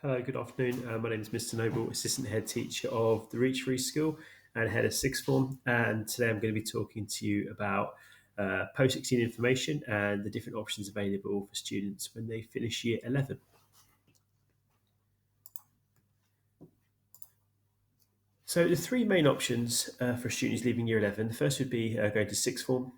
Hello, good afternoon. My name is Mr. Noble, Assistant Head Teacher of the Reach Free School and Head of Sixth Form. And today I'm going to be talking to you about Post-16 information and the different options available for students when they finish Year 11. So the three main options for students leaving Year 11, the first would be going to Sixth Form,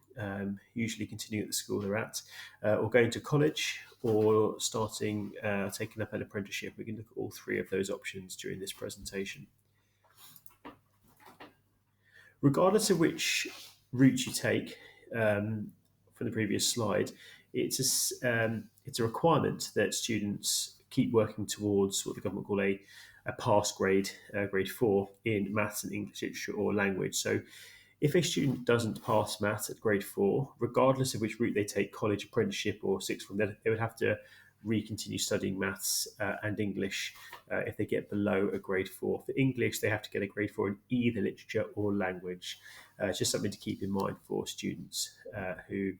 usually continuing at the school they're at, or going to college, or starting taking up an apprenticeship. We can look at all three of those options during this presentation. Regardless of which route you take from the previous slide, it's a requirement that students keep working towards what the government call a pass grade, grade 4, in maths and English literature or language. So if a student doesn't pass maths at grade 4, regardless of which route they take, college, apprenticeship, or sixth form, they would have to re-continue studying maths and English if they get below a grade 4. For English, they have to get a grade 4 in either literature or language. It's just something to keep in mind for students who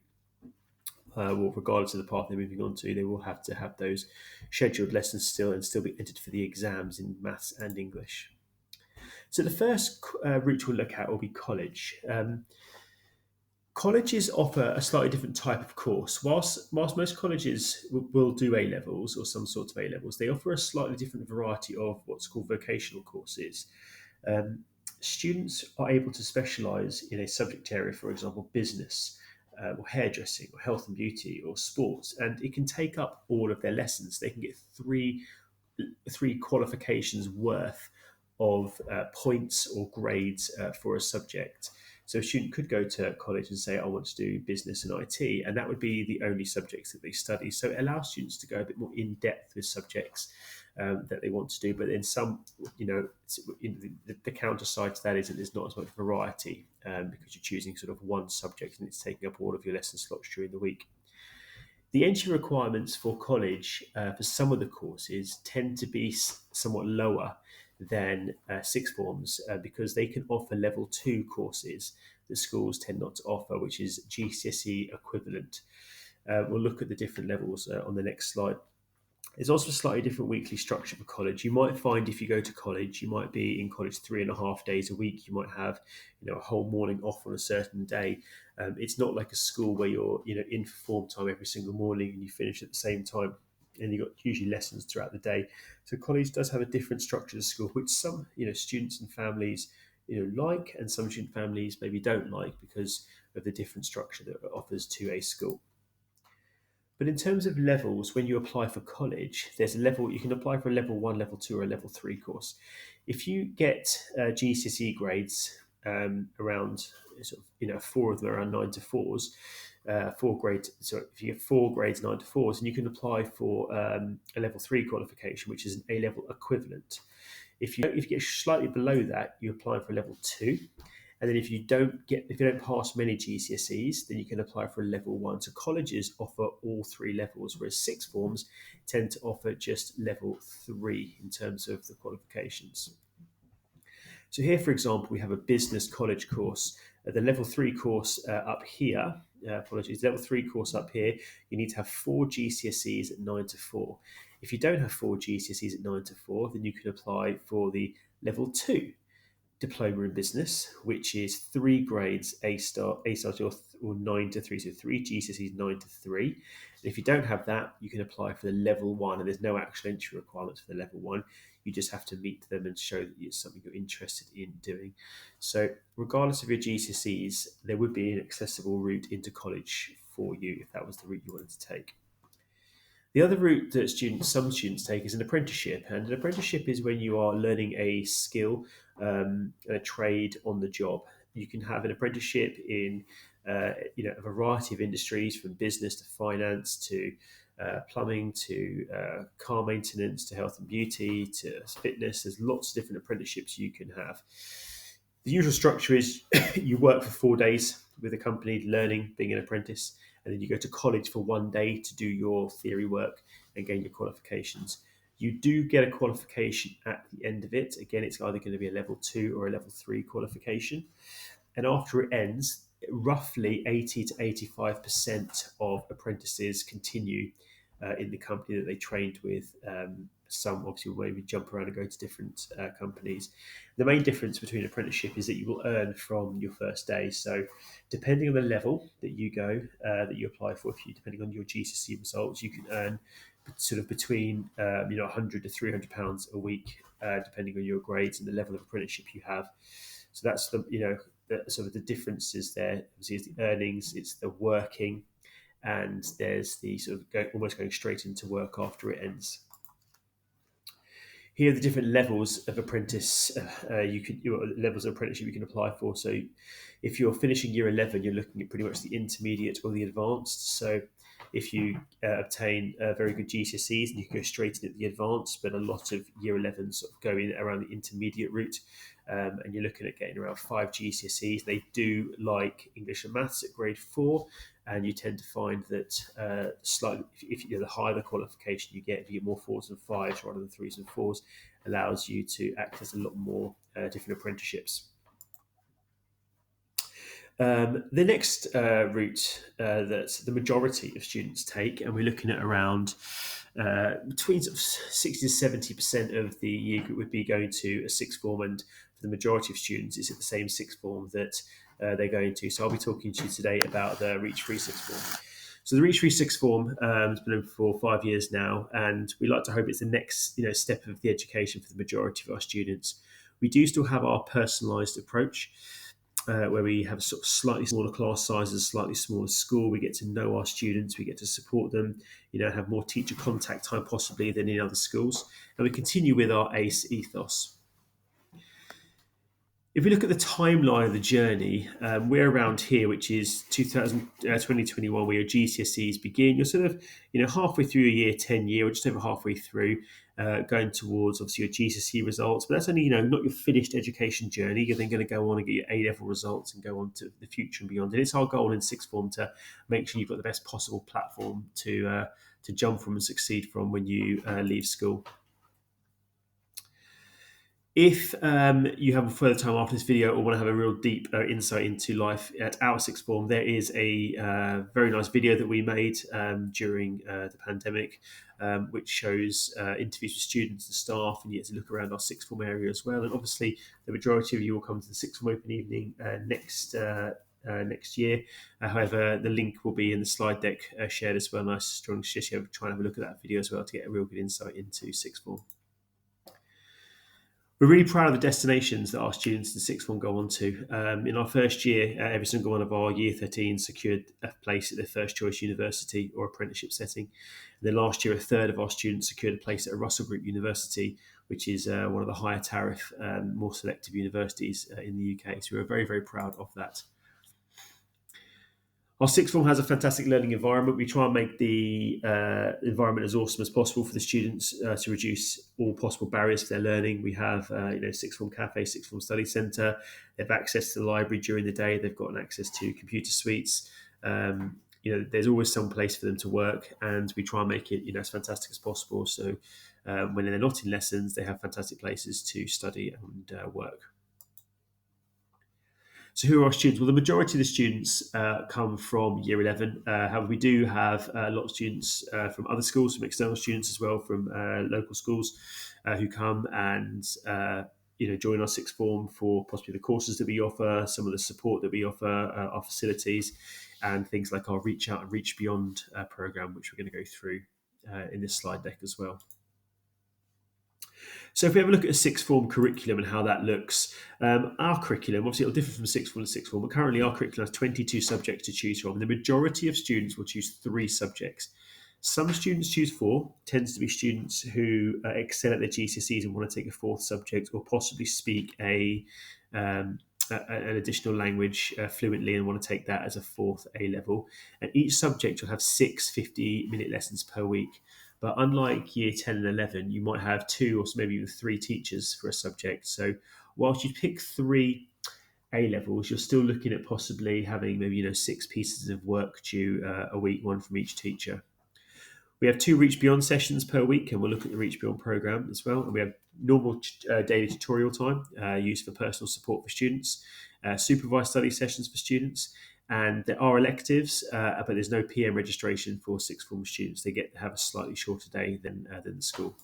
well, regardless of the path they're moving on to, they will have to have those scheduled lessons still and still be entered for the exams in maths and English. So the first route we'll look at will be college. Colleges offer a slightly different type of course. Whilst most colleges will do A levels or some sort of A levels, they offer a slightly different variety of what's called vocational courses. Um, Students are able to specialise in a subject area, for example, business, or hairdressing, or health and beauty, or sports, and it can take up all of their lessons. They can get three qualifications worth of points or grades for a subject. So a student could go to college and say, I want to do business and IT, and that would be the only subjects that they study. So it allows students to go a bit more in depth with subjects that they want to do. But then some, the counter side to that is that there's not as much variety because you're choosing sort of one subject and it's taking up all of your lesson slots during the week. The entry requirements for college for some of the courses tend to be somewhat lower than sixth forms because they can offer level 2 courses that schools tend not to offer, which is GCSE equivalent. We'll look at the different levels on the next slide. There's also a slightly different weekly structure for college. You might find if you go to college, you might be in college 3.5 days a week. You might have, a whole morning off on a certain day. It's not like a school where you're, in for form time every single morning and you finish at the same time, and you've got usually lessons throughout the day. So college does have a different structure to school, which some, students and families, like, and some student families maybe don't like because of the different structure that it offers to a school. But in terms of levels, when you apply for college, there's a level you can apply for a level 1, level 2, or a level 3 course. If you get GCSE grades around four of them around 9 to 4s, four grades. So if you get 4 grades 9 to 4s, and you can apply for a level 3 qualification, which is an A level equivalent. If you get slightly below that, you apply for a level 2. And then if you don't pass many GCSEs, then you can apply for a level 1. So colleges offer all three levels, whereas sixth forms tend to offer just level 3 in terms of the qualifications. So here, for example, we have a business college course. The level 3 course up here, level 3 course up here, you need to have 4 GCSEs at 9 to 4. If you don't have 4 GCSEs at 9 to 4, then you can apply for the level 2 diploma in business, which is 3 grades A star or 9 to 3, so 3 GCSEs 9 to 3. And if you don't have that, you can apply for the level 1, and there's no actual entry requirements for the level 1. You just have to meet them and show that it's something you're interested in doing. So regardless of your GCSEs, there would be an accessible route into college for you if that was the route you wanted to take. The other route that some students take is an apprenticeship, and an apprenticeship is when you are learning a skill, a trade on the job. You can have an apprenticeship in a variety of industries, from business to finance to plumbing to car maintenance to health and beauty to fitness. There's lots of different apprenticeships you can have. The usual structure is you work for 4 days with a company learning, being an apprentice, and then you go to college for 1 day to do your theory work and gain your qualifications. You do get a qualification at the end of it. Again, it's either going to be a level 2 or a level 3 qualification. And after it ends, roughly 80 to 85% of apprentices continue in the company that they trained with. Some obviously will maybe jump around and go to different companies. The main difference between apprenticeship is that you will earn from your first day. So, depending on the level that you go, that you apply for, if you depending on your GCSE results, you can earn sort of between £100 to £300 a week, depending on your grades and the level of apprenticeship you have. So that's the sort of the differences there. Obviously, it's the earnings, it's the working, and there's the sort of almost going straight into work after it ends. Here are the different levels of apprentice levels of apprenticeship you can apply for. So if you're finishing year 11, you're looking at pretty much the intermediate or the advanced. So if you obtain very good GCSEs, and you can go straight in at the advanced, but a lot of year 11 sort of go in around the intermediate route, and you're looking at getting around 5 GCSEs. They do like English and maths at grade 4, and you tend to find that slightly, if the higher the qualification you get, if you get more 4s and 5s rather than 3s and 4s, allows you to access a lot more different apprenticeships. The next route that the majority of students take, and we're looking at around between sort of 60 to 70% of the year group would be going to a sixth form, and for the majority of students, it's at the same sixth form that they're going to. So I'll be talking to you today about the Reach 3 sixth form. So the Reach 3 sixth form has been open for 5 years now, and we like to hope it's the next step of the education for the majority of our students. We do still have our personalised approach, where we have sort of slightly smaller class sizes, slightly smaller school. We get to know our students, we get to support them, have more teacher contact time possibly than in other schools. And we continue with our ACE ethos. If we look at the timeline of the journey, we're around here, which is 2021, where your GCSEs begin. You're sort of, halfway through your year 10 year, or just over halfway through, going towards obviously your GCSE results. But that's only, not your finished education journey. You're then going to go on and get your A-level results and go on to the future and beyond. And it's our goal in sixth form to make sure you've got the best possible platform to jump from and succeed from when you leave school. If you have further time after this video or want to have a real deep insight into life at our sixth form, there is a very nice video that we made during the pandemic, which shows interviews with students and staff, and you get to look around our sixth form area as well. And obviously, the majority of you will come to the sixth form open evening next year. However, the link will be in the slide deck shared as well. And I strongly suggest you try and have a look at that video as well to get a real good insight into sixth form. We're really proud of the destinations that our students in sixth form go on to. In our first year, every single one of our year 13 secured a place at their first choice university or apprenticeship setting. And then last year, a third of our students secured a place at a Russell Group University, which is one of the higher tariff, more selective universities in the UK. So we're very, very proud of that. Our sixth form has a fantastic learning environment. We try and make the environment as awesome as possible for the students to reduce all possible barriers for their learning. We have, sixth form cafe, sixth form study centre. They have access to the library during the day. They've got access to computer suites. There's always some place for them to work, and we try and make it, as fantastic as possible. So when they're not in lessons, they have fantastic places to study and work. So who are our students? Well, the majority of the students come from year 11. However, we do have a lot of students from other schools, from external students as well, from local schools who come and join our sixth form for possibly the courses that we offer, some of the support that we offer, our facilities, and things like our Reach Out and Reach Beyond program, which we're going to go through in this slide deck as well. So if we have a look at a sixth form curriculum and how that looks, our curriculum, obviously it'll differ from sixth form to sixth form, but currently our curriculum has 22 subjects to choose from. The majority of students will choose 3 subjects. Some students choose 4, tends to be students who excel at their GCSEs and want to take a 4th subject, or possibly speak an additional language fluently and want to take that as a 4th A-level. And each subject will have 6 50-minute lessons per week. But unlike year 10 and 11, you might have 2 or maybe even 3 teachers for a subject. So whilst you pick 3 A-levels, you're still looking at possibly having maybe 6 pieces of work due a week, 1 from each teacher. We have 2 Reach Beyond sessions per week, and we'll look at the Reach Beyond program as well. And we have normal daily tutorial time used for personal support for students, supervised study sessions for students, And there are electives, but there's no PM registration for sixth form students. They get to have a slightly shorter day than the school.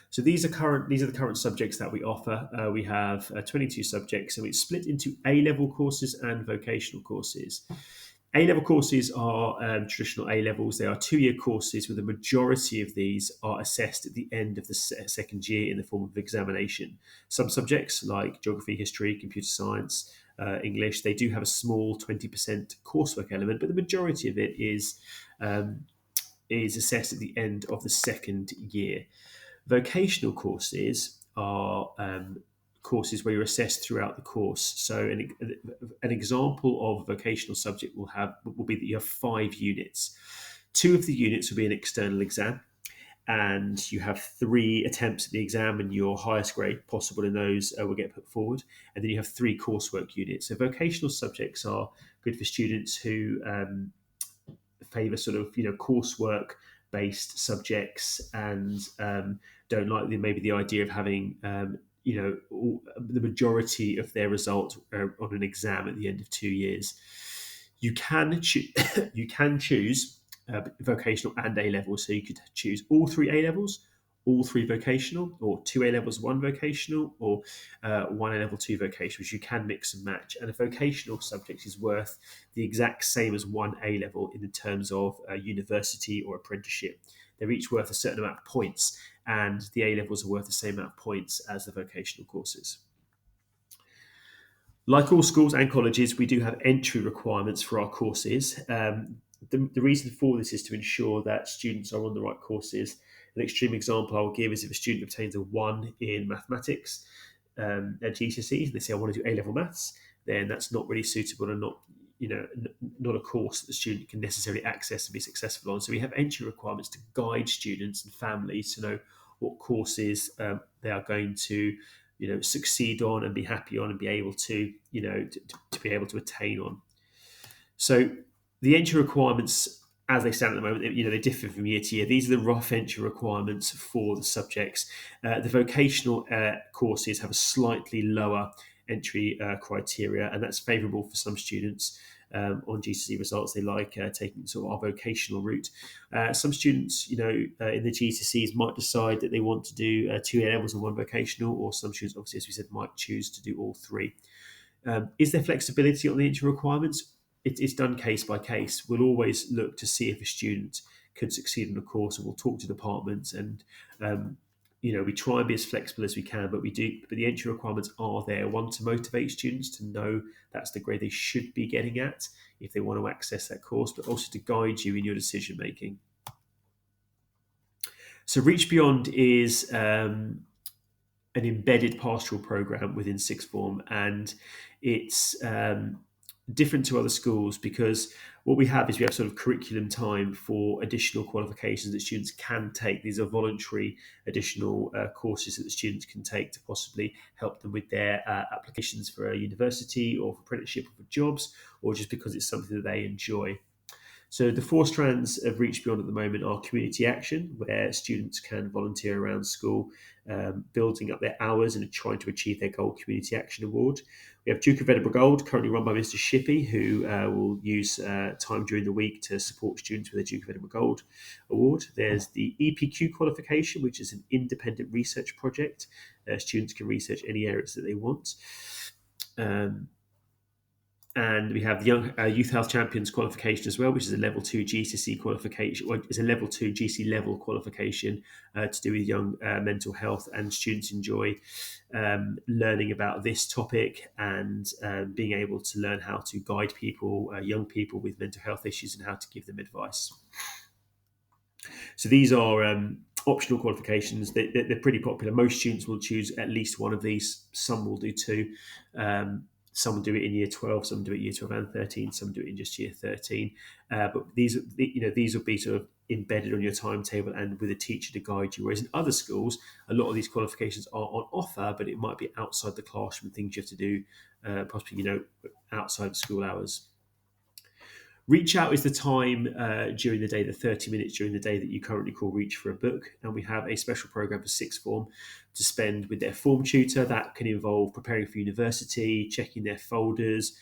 So these are the current subjects that we offer. We have 22 subjects, and it's split into A-level courses and vocational courses. A-level courses are traditional A-levels. They are 2-year courses, where the majority of these are assessed at the end of the second year in the form of examination. Some subjects like geography, history, computer science, English, they do have a small 20% coursework element, but the majority of it is assessed at the end of the second year. Vocational courses are courses where you're assessed throughout the course. So an example of a vocational subject will be that you have 5 units. 2 of the units will be an external exam, and you have 3 attempts at the exam, and your highest grade possible in those will get put forward. And then you have 3 coursework units. So vocational subjects are good for students who favour sort of coursework based subjects, and don't like maybe the idea of having the majority of their results on an exam at the end of 2 years. You can you can choose vocational and A levels, so you could choose all 3 A levels, all 3 vocational, or 2 A levels, 1 vocational, or 1 A level, 2 vocational. You can mix and match, and a vocational subject is worth the exact same as 1 A level in the terms of university or apprenticeship. They're each worth a certain amount of points, and the A levels are worth the same amount of points as the vocational courses. Like all schools and colleges, we do have entry requirements for our courses. The reason for this is to ensure that students are on the right courses. An extreme example I will give is if a student obtains a 1 in mathematics at GCSEs, and they say, I want to do A-level maths, then that's not really suitable, and not a course that the student can necessarily access and be successful on. So we have entry requirements to guide students and families to know what courses they are going to succeed on and be happy on and be able to be able to attain on. So the entry requirements, as they stand at the moment, they differ from year to year. These are the rough entry requirements for the subjects. The vocational courses have a slightly lower entry criteria, and that's favourable for some students. On GCSE results, they like taking sort of our vocational route. Some students, in the GCSEs might decide that they want to do 2 A levels and 1 vocational, or some students, obviously, as we said, might choose to do all 3. Is there flexibility on the entry requirements? It's done case by case. We'll always look to see if a student could succeed in a course, and we'll talk to departments, and we try and be as flexible as we can, but the entry requirements are there. One, to motivate students to know that's the grade they should be getting at if they want to access that course, but also to guide you in your decision making. So Reach Beyond is an embedded pastoral program within sixth form, and it's different to other schools because what we have sort of curriculum time for additional qualifications that students can take. These are voluntary additional courses that the students can take to possibly help them with their applications for a university or for apprenticeship or for jobs, or just because it's something that they enjoy. So the 4 strands of Reach Beyond at the moment are community action, where students can volunteer around school, building up their hours and trying to achieve their Gold Community Action Award. We have Duke of Edinburgh Gold, currently run by Mr. Shippey, who will use time during the week to support students with their Duke of Edinburgh Gold Award. There's the EPQ qualification, which is an independent research project. Students can research any areas that they want. And we have the Young Youth Health Champions qualification as well, which is a level 2 GCSE qualification. Well, it's a level 2 GC level qualification to do with young mental health, and students enjoy learning about this topic and being able to learn how to guide people, young people with mental health issues, and how to give them advice. So these are optional qualifications. They're pretty popular. Most students will choose at least one of these. Some will do 2. Some will do it in year 12, some do it year 12 and 13, some do it in just year 13. But these will be sort of embedded on your timetable and with a teacher to guide you. Whereas in other schools, a lot of these qualifications are on offer, but it might be outside the classroom, things you have to do, possibly outside of school hours. Reach out is the time during the day, the 30 minutes during the day that you currently call Reach for a book. And we have a special program for sixth form to spend with their form tutor. That can involve preparing for university, checking their folders,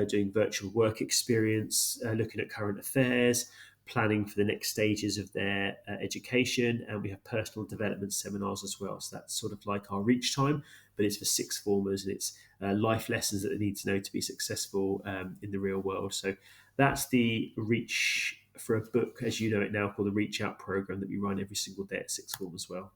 doing virtual work experience, looking at current affairs, planning for the next stages of their education. And we have personal development seminars as well. So that's sort of like our Reach time, but it's for sixth formers, and it's life lessons that they need to know to be successful in the real world. So that's the Reach for a book, as you know it now, called the Reach Out program that we run every single day at sixth form as well.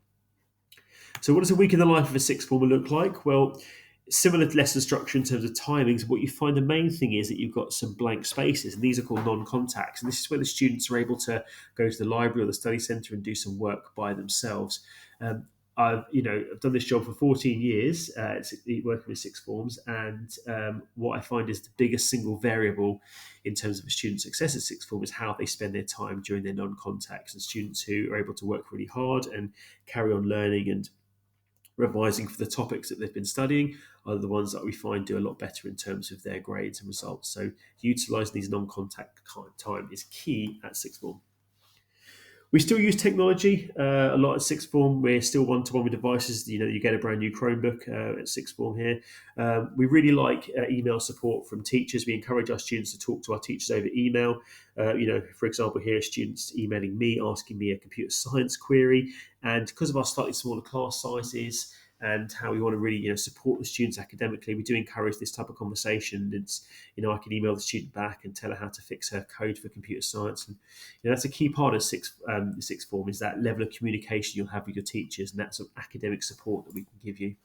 So, what does a week in the life of a sixth former look like? Well, similar to lesson structure in terms of timings, what you find the main thing is that you've got some blank spaces, and these are called non-contacts. And this is where the students are able to go to the library or the study centre and do some work by themselves. I've done this job for 14 years, working with sixth forms, and what I find is the biggest single variable in terms of a student's success at sixth form is how they spend their time during their non-contacts. And students who are able to work really hard and carry on learning and revising for the topics that they've been studying are the ones that we find do a lot better in terms of their grades and results. So utilising these non-contact time is key at sixth form. We still use technology a lot at sixth form. We're still one-to-one with devices. You get a brand new Chromebook at sixth form here. We really like email support from teachers. We encourage our students to talk to our teachers over email. For example, here are students emailing me, asking me a computer science query. And because of our slightly smaller class sizes and how we want to really support the students academically, we do encourage this type of conversation. It's I can email the student back and tell her how to fix her code for computer science, and that's a key part of sixth form, is that level of communication you'll have with your teachers and that sort of academic support that we can give you.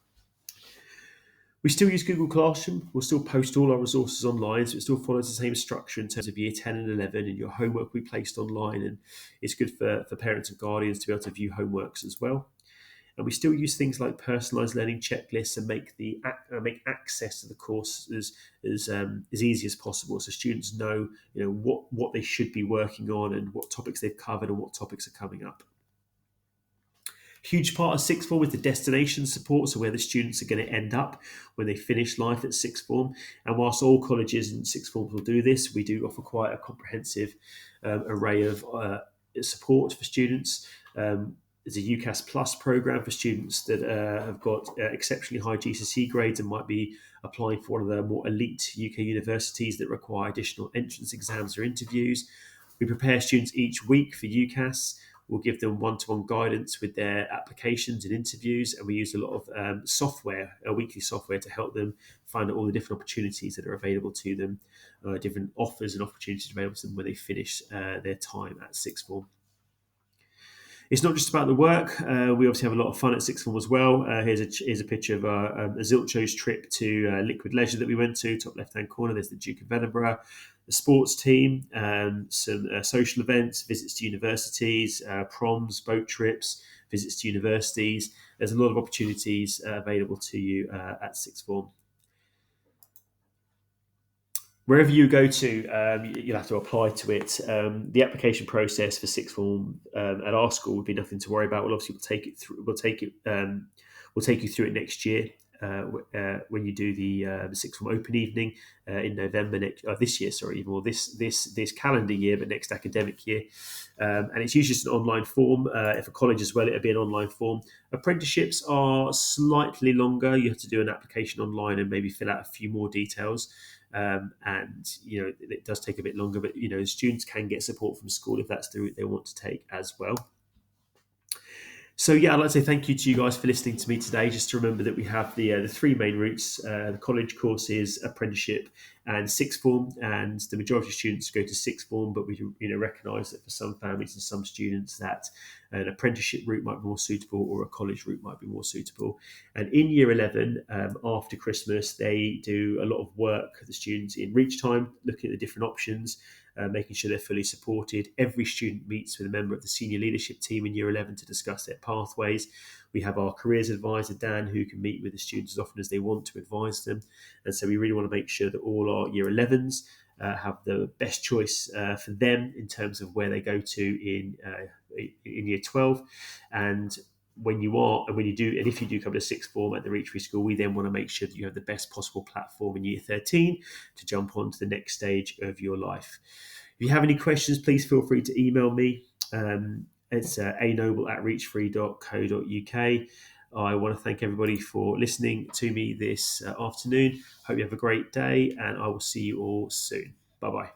We still use Google Classroom. We'll still post all our resources online, so it still follows the same structure in terms of year 10 and 11, and your homework will be placed online, and it's good for parents and guardians to be able to view homeworks as well. And we still use things like personalised learning checklists and make access to the course as easy as possible, so students know what they should be working on and what topics they've covered and what topics are coming up. Huge part of sixth form is the destination support, so where the students are going to end up when they finish life at sixth form. And whilst all colleges and sixth forms will do this, we do offer quite a comprehensive array of support for students. There's a UCAS Plus program for students that have got exceptionally high GCSE grades and might be applying for one of the more elite UK universities that require additional entrance exams or interviews. We prepare students each week for UCAS. We'll give them one-to-one guidance with their applications and interviews, and we use a lot of weekly software to help them find out all the different opportunities that are available to them, different offers and opportunities available to them when they finish their time at sixth form. It's not just about the work. We obviously have a lot of fun at sixth form as well. Here's a picture of a Zilcho's trip to Liquid Leisure that we went to. Top left-hand corner, there's the Duke of Edinburgh, the sports team, some social events, visits to universities, proms, boat trips, visits to universities. There's a lot of opportunities available to you at sixth form. Wherever you go to, you'll have to apply to it. The application process for sixth form at our school would be nothing to worry about. We'll take you through it next year when you do the sixth form open evening in November this year. This calendar year, but next academic year. And it's usually just an online form. If a college as well, it'll be an online form. Apprenticeships are slightly longer. You have to do an application online and maybe fill out a few more details. It does take a bit longer, but students can get support from school if that's the route they want to take as well. So I'd like to say thank you to you guys for listening to me today. Just to remember that we have the three main routes: the college courses, apprenticeship, and sixth form. And the majority of students go to sixth form, but we recognise that for some families and some students that an apprenticeship route might be more suitable, or a college route might be more suitable. And in year 11, after Christmas, they do a lot of work, the students, in Reach time, looking at the different options, making sure they're fully supported. Every student meets with a member of the senior leadership team in year 11 to discuss their pathways. We have our careers advisor, Dan, who can meet with the students as often as they want to advise them. And so we really want to make sure that all our year 11s have the best choice for them in terms of where they go to in year 12. And if you do come to sixth form at the Reach Free School, we then want to make sure that you have the best possible platform in year 13 to jump on to the next stage of your life. If you have any questions, please feel free to email me. It's anoble@reachfree.co.uk. I want to thank everybody for listening to me this afternoon. Hope you have a great day, and I will see you all soon. Bye bye.